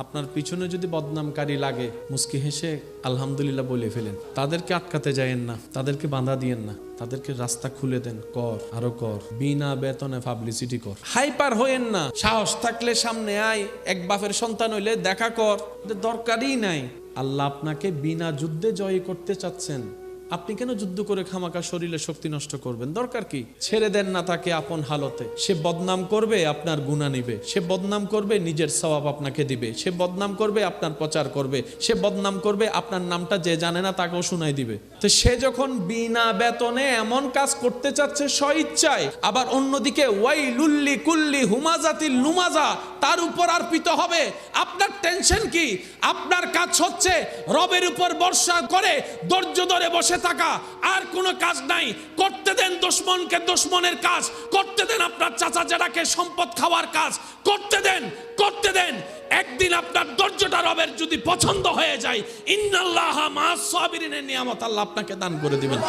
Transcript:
আপনার পিছনে যদি বদনামকারী লাগে মুস্কি হেসে আলহামদুলিল্লাহ বলে ফেলেন। তাদেরকে আটকাতে যায়েন না, তাদেরকে বাধা দিয়েন না, তাদেরকে রাস্তা খুলে দেন। কর, আরো কর, বিনা বেতনে পাবলিসিটি কর। হাইপার হইেন না, সাহস থাকলে সামনে আয়, এক বাপের সন্তান হইলে দেখা কর, দরকারই নাই। আল্লাহ আপনাকে বিনা যুদ্ধে জয় করতে চাচ্ছেন, আপনি কেন যুদ্ধ করে খামাকা শরীরে শক্তি নষ্ট করবেন? দরকার কি? ছেড়ে দেন না তাকে আপন হালতে। সে বদনাম করবে, আপনার গুনাহ নিবে। সে বদনাম করবে, নিজের সওয়াব আপনাকে দিবে। সে বদনাম করবে, আপনার প্রচার করবে। সে বদনাম করবে, আপনার নামটা যে জানে না তাকেও শুনাই দিবে। তো সে যখন বিনা বেতনে এমন কাজ করতে চাচ্ছে স্বইচ্ছায়, আবার অন্যদিকে ওয়াইলুল্লি কুল্লি হুমাজাতিল লুমাজা তার উপর অর্পিত হবে, আপনার টেনশন কি? আপনার কাজ হচ্ছে রবের উপর ভরসা করে ধৈর্য ধরে বসে থাকা, আর কোনো কাজ নাই। করতে দেন দুশমনকে দুশমনের কাজ, করতে দেন আপনার চাচা জেঠাকে সম্পদ খাওয়ার কাজ, করতে দেন, করতে দেন। একদিন আপনার ধৈর্যটা রবের যদি পছন্দ হয়ে যায়, ইন্নাল্লাহা মা'আস সাবিরিনের নিয়ামত আল্লাহ আপনাকে দান করে দিবেন।